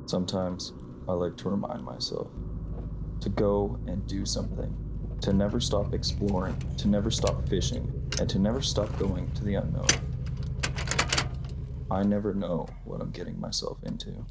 Sometimes I like to remind myself to go and do something, to never stop exploring, to never stop fishing, and to never stop going to the unknown. I never know what I'm getting myself into.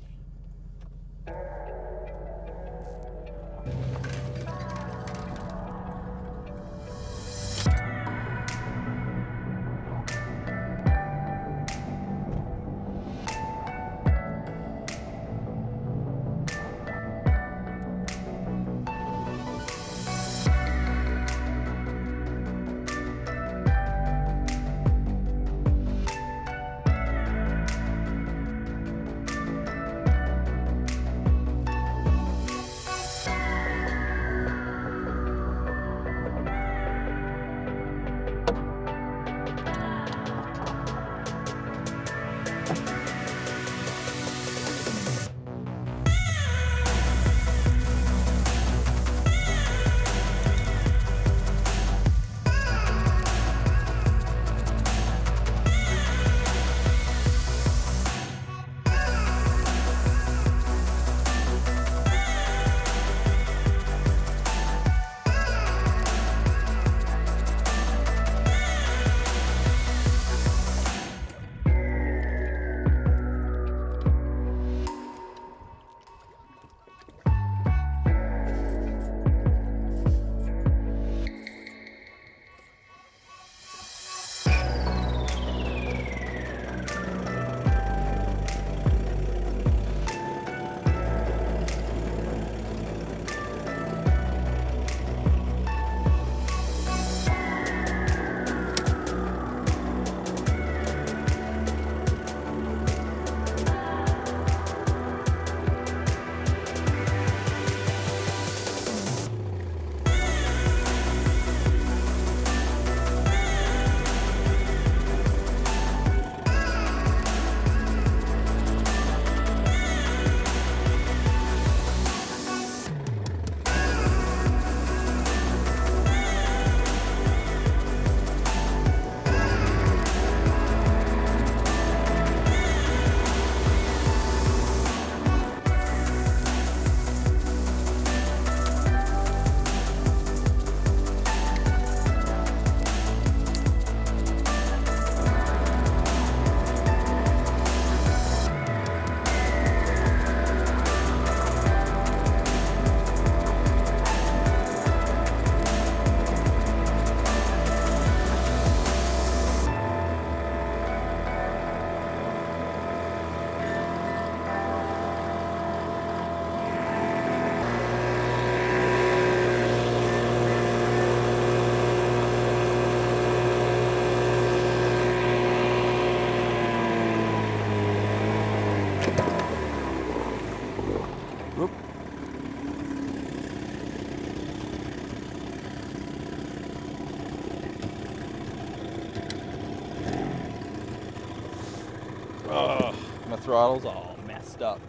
My throttle's all messed up.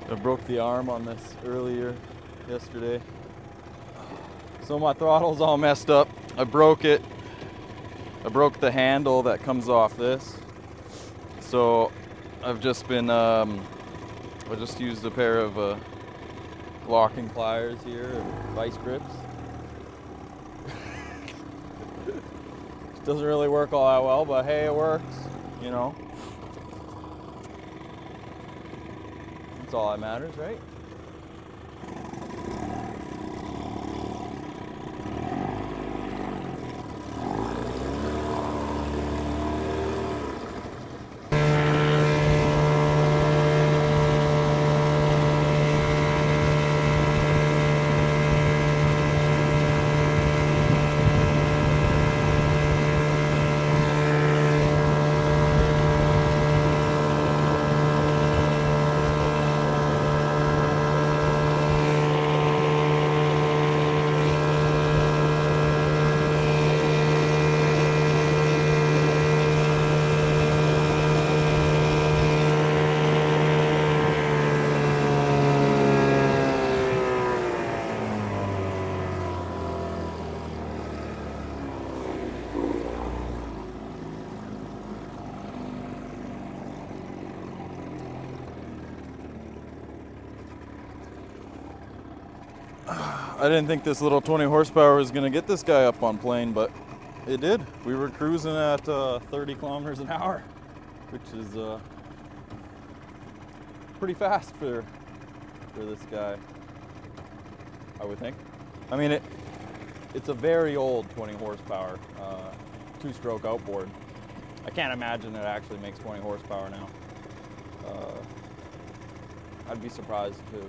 I broke the arm on this earlier yesterday. So my throttle's all messed up. I broke it. I broke the handle that comes off this. So I've just been, I just used a pair of locking pliers here, and vice grips. Doesn't really work all that well, but hey, it works, you know. That's all that matters, right? I didn't think this little 20 horsepower was gonna get this guy up on plane, but it did. We were cruising at 30 kilometers an hour, which is pretty fast for this guy, I would think. I mean, it's a very old 20 horsepower two-stroke outboard. I can't imagine it actually makes 20 horsepower now. I'd be surprised if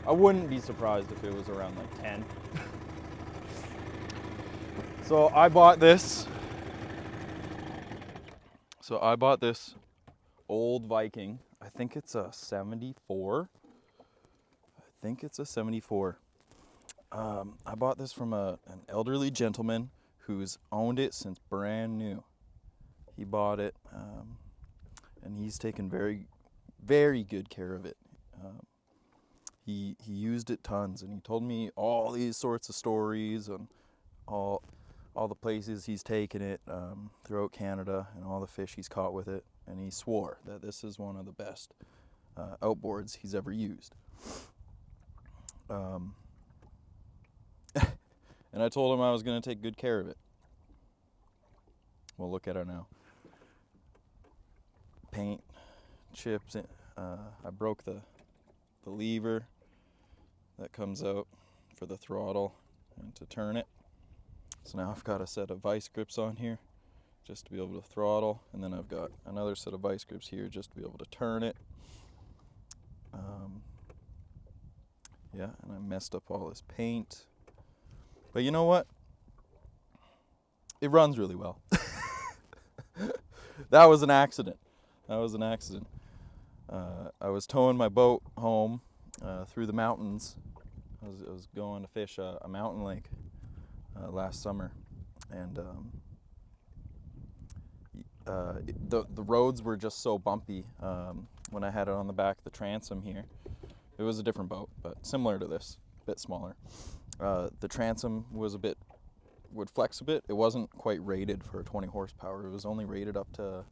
I wouldn't be surprised if it was around like 10. So I bought this. Old Viking. I think it's a 74. I bought this from an elderly gentleman who's owned it since brand new. He bought it, and he's taken very, very good care of it. He used it tons, and he told me all these sorts of stories and all the places he's taken it throughout Canada and all the fish he's caught with it. And he swore that this is one of the best outboards he's ever used. And I told him I was going to take good care of it. Well, look at it now. Paint, chips. I broke the lever that comes out for the throttle and to turn it. So now I've got a set of vice grips on here just to be able to throttle, and then I've got another set of vice grips here just to be able to turn it. Yeah, and I messed up all this paint. But you know what? It runs really well. That was an accident. I was towing my boat home through the mountains. I was going to fish a mountain lake last summer, and the roads were just so bumpy when I had it on the back of the transom here. It was a different boat, but similar to this, a bit smaller. The transom would flex a bit. It wasn't quite rated for 20 horsepower. It was only rated up to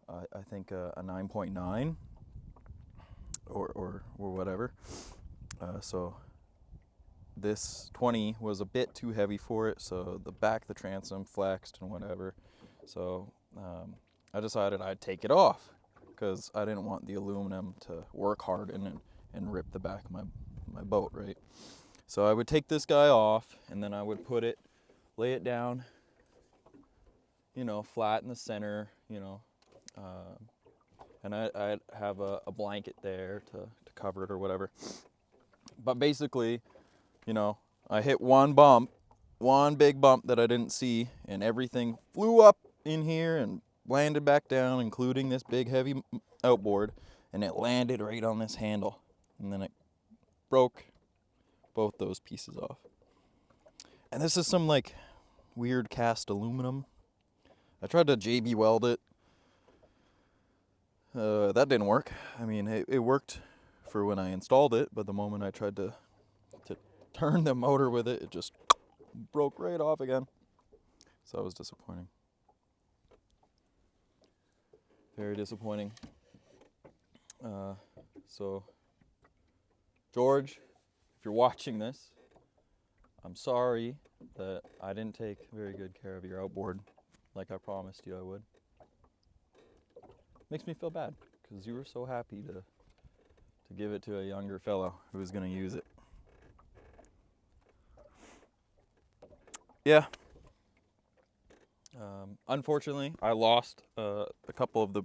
I think a 9.9 or whatever. So this 20 was a bit too heavy for it, so the back of the transom flexed and whatever. So I decided I'd take it off because I didn't want the aluminum to work hard and rip the back of my boat, right? So I would take this guy off, and then I would lay it down, flat in the center, and I'd have a blanket there to cover it or whatever. But basically, I hit one big bump that I didn't see, and everything flew up in here and landed back down, including this big heavy outboard, and it landed right on this handle, and then it broke both those pieces off. And this is some like weird cast aluminum. I tried to JB weld it. That didn't work. I mean, it worked for when I installed it, but the moment I tried to turn the motor with it, it just broke right off again. So that was disappointing. Very disappointing. So, George, if you're watching this, I'm sorry that I didn't take very good care of your outboard like I promised you I would. Makes me feel bad because you were so happy to give it to a younger fellow who was going to use it. Yeah. Unfortunately, I lost a couple of the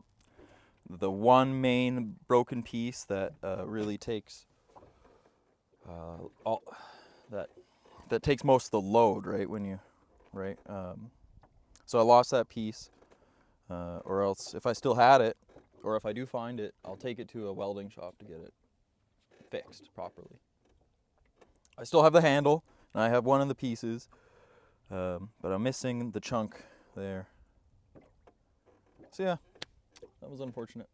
one main broken piece that really takes that takes most of the load, right? So I lost that piece, or else if I still had it, or if I do find it, I'll take it to a welding shop to get it fixed properly. I still have the handle, and I have one of the pieces, but I'm missing the chunk there. So yeah, that was unfortunate.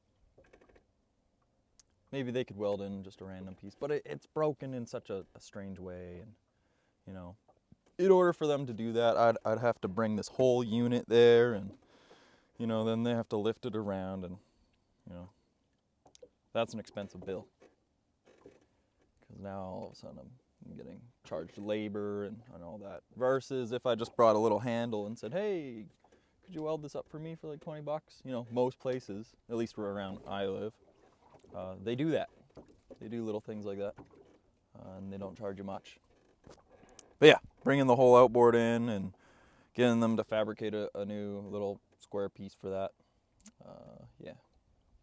Maybe they could weld in just a random piece, but it's broken in such a strange way, and in order for them to do that, I'd have to bring this whole unit there, and then they have to lift it around, and that's an expensive bill. Because now all of a sudden I'm I'm getting charged labor and all that. Versus if I just brought a little handle and said, hey, could you weld this up for me for like 20 bucks? You know, most places, at least where around I live, they do that. They do little things like that, and they don't charge you much. But yeah, bringing the whole outboard in and getting them to fabricate a new little square piece for that. Yeah,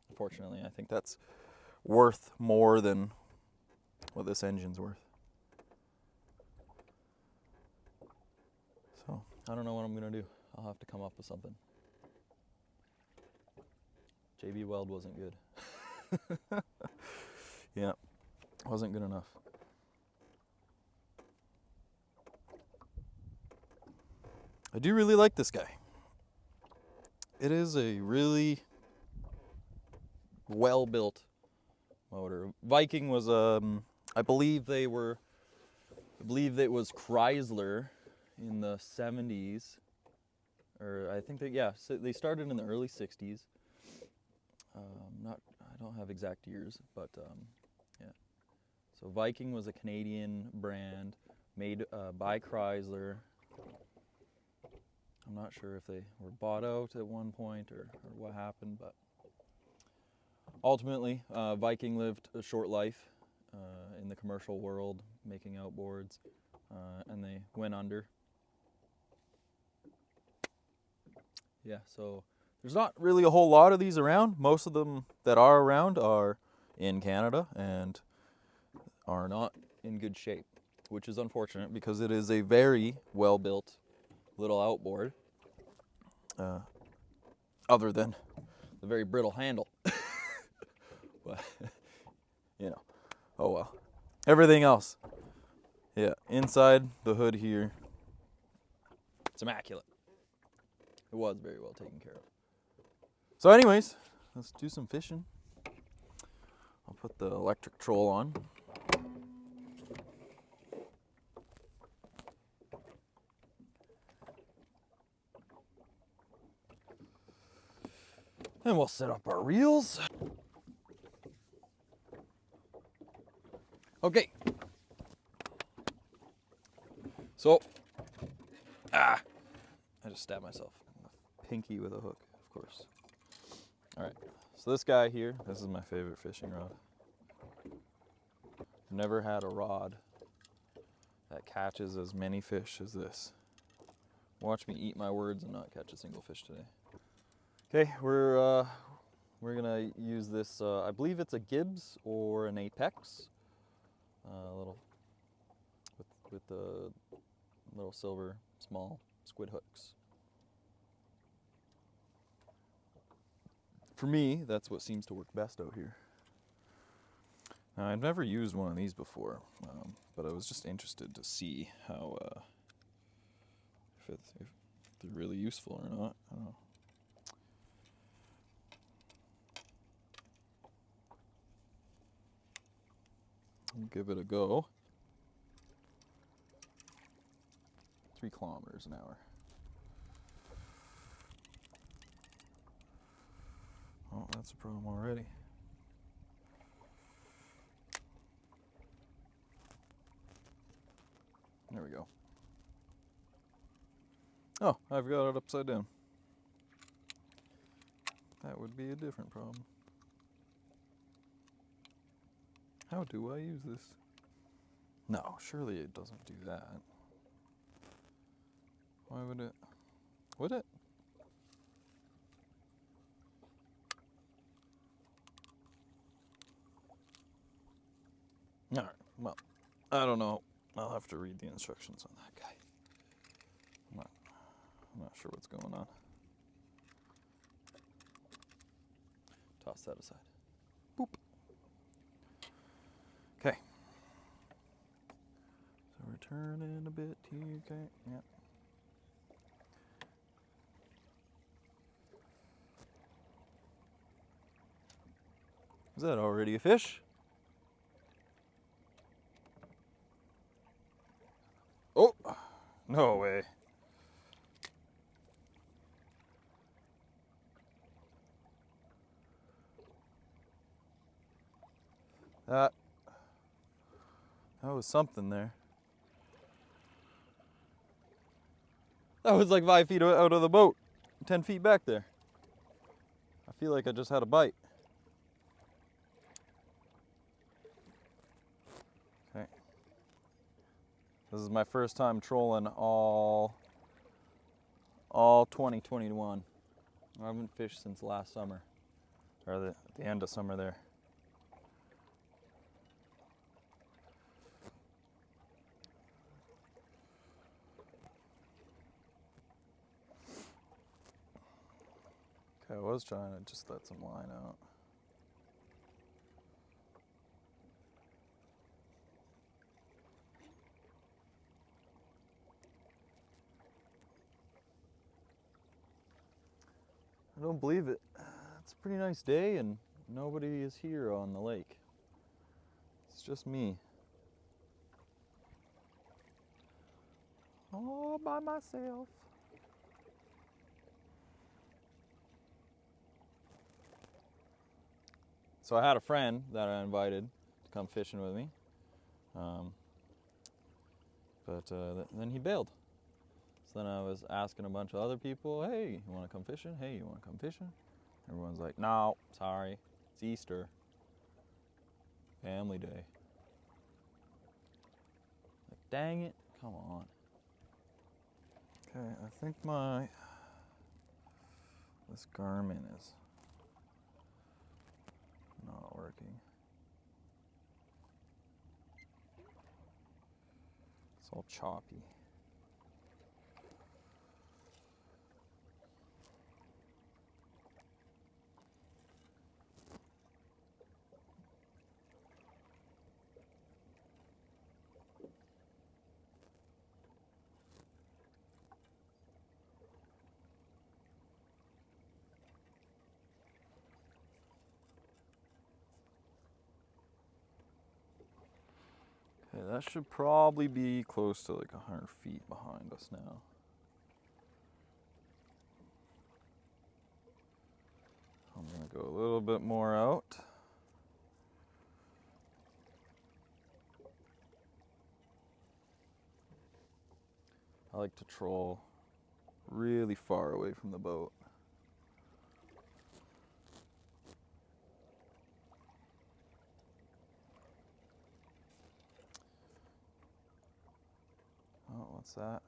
unfortunately, I think that's worth more than what this engine's worth. So I don't know what I'm gonna do. I'll have to come up with something. JB Weld wasn't good. Yeah, wasn't good enough. I do really like this guy. It is a really well-built motor. Viking was I believe it was Chrysler in the 70s, or I think so they started in the early 60s. I don't have exact years, but yeah. So Viking was a Canadian brand made by Chrysler. I'm not sure if they were bought out at one point or what happened, but ultimately Viking lived a short life in the commercial world, making outboards, and they went under. Yeah, so there's not really a whole lot of these around. Most of them that are around are in Canada and are not in good shape, which is unfortunate because it is a very well-built little outboard, other than the very brittle handle. But, you know, oh well. Everything else, yeah, inside the hood here, it's immaculate. It was very well taken care of. So anyways, let's do some fishing. I'll put the electric troll on. And we'll set up our reels. Okay. So, I just stabbed myself in the pinky with a hook, of course. All right, so this guy here, this is my favorite fishing rod. I've never had a rod that catches as many fish as this. Watch me eat my words and not catch a single fish today. Okay, we're gonna use this. I believe it's a Gibbs or an Apex, little with the little silver small squid hooks. For me, that's what seems to work best out here. Now, I've never used one of these before, but I was just interested to see how if they're really useful or not. I don't know. I'll give it a go. 3 kilometers an hour. Oh, that's a problem already. There we go. Oh, I've got it upside down. That would be a different problem. How do I use this? No, surely it doesn't do that. Why would it? Would it? Alright, well, I don't know. I'll have to read the instructions on that guy. I'm not sure what's going on. Toss that aside. Boop. Okay. So we're turning a bit here, okay? Yeah. Is that already a fish? Oh, no way. That That was something there. That was like 5 feet out of the boat, 10 feet back there. I feel like I just had a bite. Okay. This is my first time trolling all 2021. I haven't fished since last summer, or the end of summer there. Okay, I was trying to just let some line out. I don't believe it. It's a pretty nice day and nobody is here on the lake. It's just me. All by myself. So I had a friend that I invited to come fishing with me. But then he bailed. So then I was asking a bunch of other people, hey, you want to come fishing? Hey, you want to come fishing? Everyone's like, no, sorry, it's Easter. Family day. Like, dang it, come on. Okay, I think this Garmin is not working. It's all choppy. Okay, that should probably be close to like 100 feet behind us now. I'm gonna go a little bit more out. I like to troll really far away from the boat. Oh, what's that?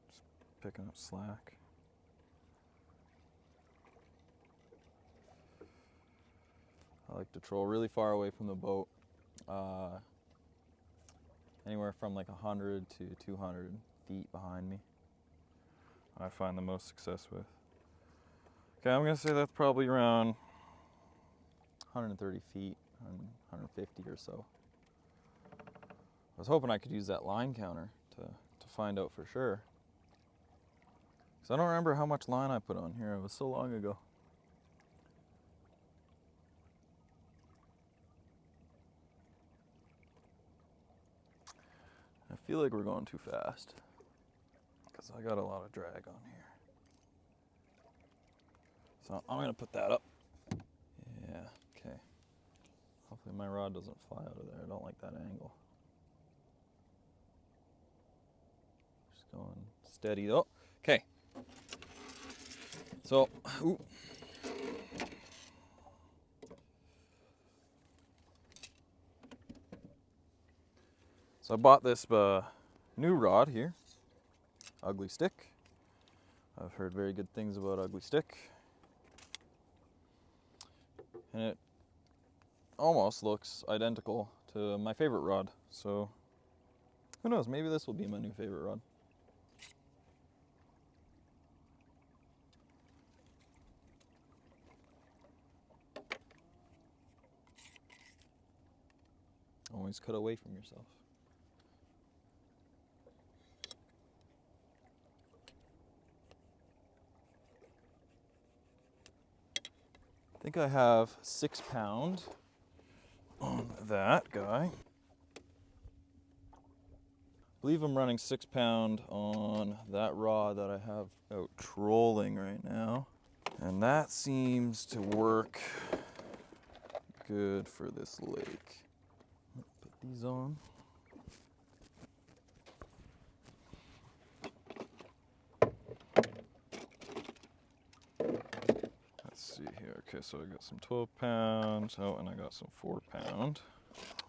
Just picking up slack. I like to troll really far away from the boat. Anywhere from like 100 to 200 feet behind me. I find the most success with. Okay, I'm gonna say that's probably around 130 feet, 150 or so. I was hoping I could use that line counter to find out for sure. Because I don't remember how much line I put on here. It was so long ago. I feel like we're going too fast because I got a lot of drag on here. So I'm gonna put that up. Yeah, okay. Hopefully my rod doesn't fly out of there. I don't like that angle. Just going steady though. Okay. So, ooh. So I bought this new rod here, Ugly Stick. I've heard very good things about Ugly Stick. And it almost looks identical to my favorite rod. So who knows, maybe this will be my new favorite rod. Always cut away from yourself. I think I have 6 pound on that guy. I believe I'm running 6 pound on that rod that I have out trolling right now. And that seems to work good for this lake. Put these on. Let's see here. Okay, so I got some 12 pounds. Oh, and I got some 4 pound.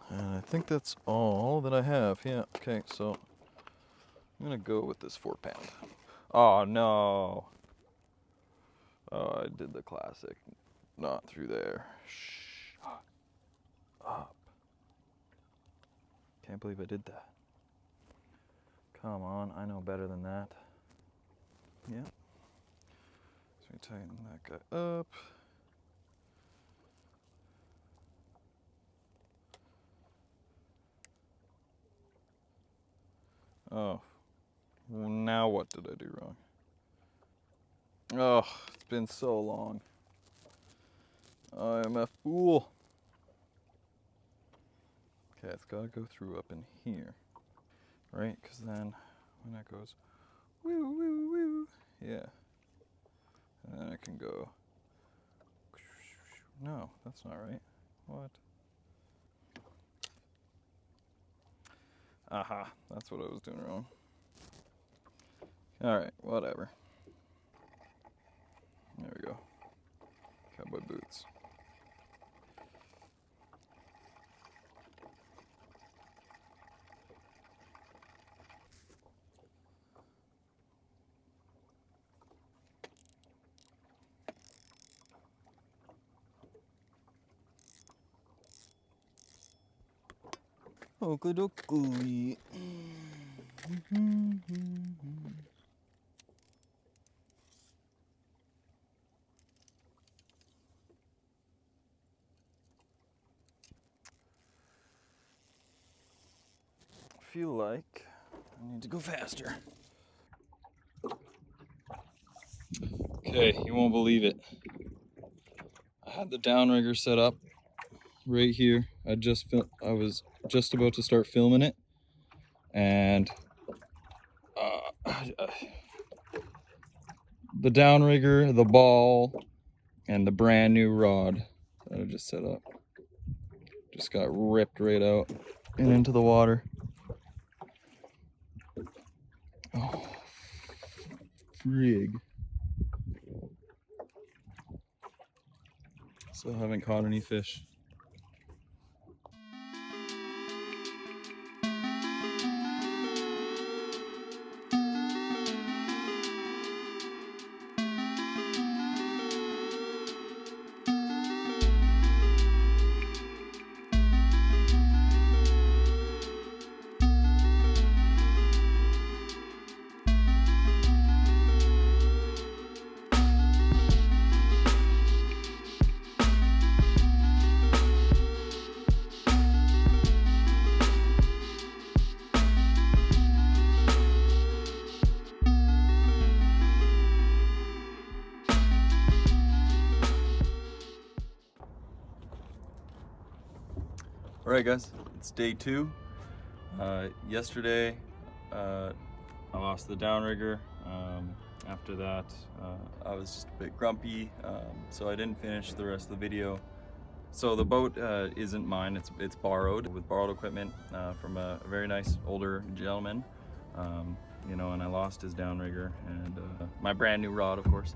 And I think that's all that I have. Yeah, okay, so I'm gonna go with this 4 pound. Oh no. Oh, I did the classic. Not through there. Shh. Up. Can't believe I did that. Come on, I know better than that. Yeah. So we tighten that guy up. Oh. Well, now what did I do wrong? Oh, it's been so long. I'm a fool. Okay, it's gotta go through up in here. Right? Because then when that goes woo woo woo, yeah. And then it can go. No, that's not right. What? Aha, that's what I was doing wrong. Alright, whatever. There we go. Cowboy boots. Okie dokie. I feel like I need to go faster. Okay, you won't believe it. I had the downrigger set up right here. I was just about to start filming it, and the downrigger, the ball, and the brand new rod that I just set up just got ripped right out and into the water. Oh, frig. Still haven't caught any fish. Alright guys, it's day 2. Yesterday I lost the downrigger. After that I was just a bit grumpy, so I didn't finish the rest of the video. So the boat isn't mine, it's borrowed, with borrowed equipment from a very nice older gentleman. You know, and I lost his downrigger and my brand new rod, of course,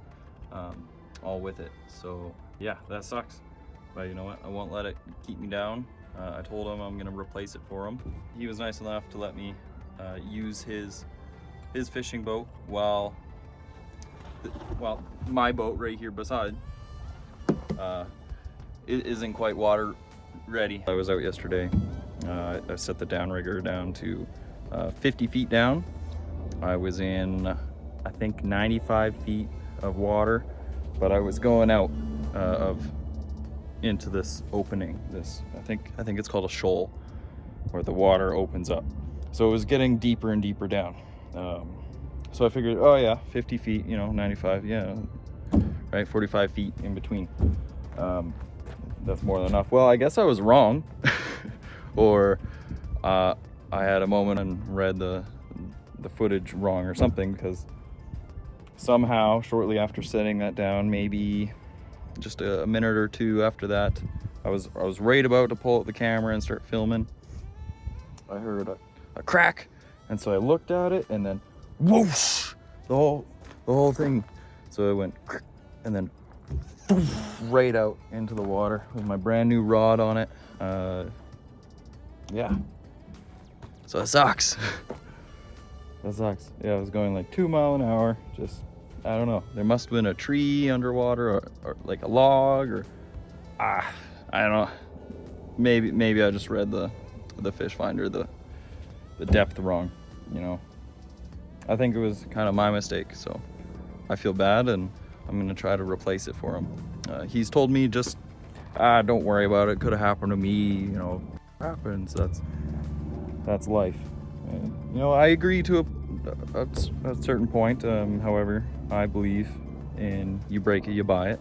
all with it. So yeah, that sucks. But you know what, I won't let it keep me down. I told him I'm gonna replace it for him. He was nice enough to let me use his fishing boat while my boat right here beside it isn't quite water ready. I was out yesterday. I set the downrigger down to 50 feet down. I was in, I think, 95 feet of water, but I was going out into this opening. This, I think it's called a shoal, where the water opens up. So it was getting deeper and deeper down. So I figured, oh yeah, 50 feet, you know, 95, yeah, right, 45 feet in between. That's more than enough. Well, I guess I was wrong, or I had a moment and read the footage wrong or something, because somehow shortly after setting that down, maybe just a minute or two after that, I was right about to pull out the camera and start filming, I heard a crack, and so I looked at it, and then whoosh, the whole thing. So it went and then right out into the water with my brand new rod on it. Yeah. So it sucks. That sucks. Yeah, I was going like 2 miles an hour. Just, I don't know. There must have been a tree underwater, or like a log, or I don't know. Maybe I just read the fish finder, the depth wrong. You know. I think it was kind of my mistake. So I feel bad, and I'm gonna try to replace it for him. He's told me just, don't worry about it. Could have happened to me. You know, happens. That's life. And, you know, I agree to a certain point. However, I believe in you break it, you buy it.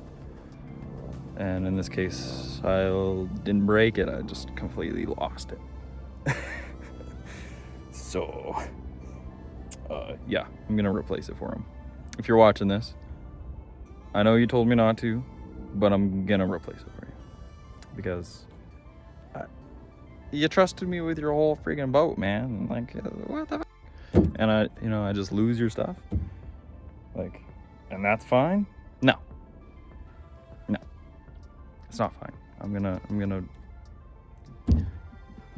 And in this case, I didn't break it. I just completely lost it. So, yeah, I'm gonna replace it for him. If you're watching this, I know you told me not to, but I'm gonna replace it for you because you trusted me with your whole freaking boat, man. Like, what the fuck? And I just lose your stuff. Like, and that's fine? No, it's not fine. I'm gonna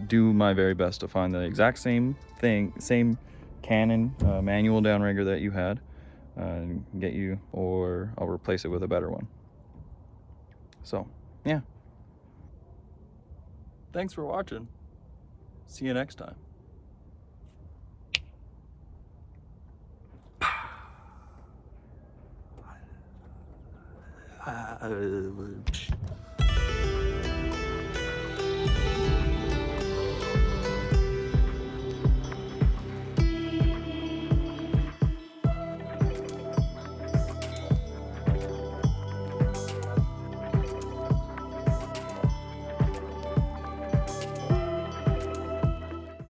do my very best to find the exact same thing, same Canon manual downrigger that you had, and get you, or I'll replace it with a better one. So, yeah. Thanks for watching. See you next time.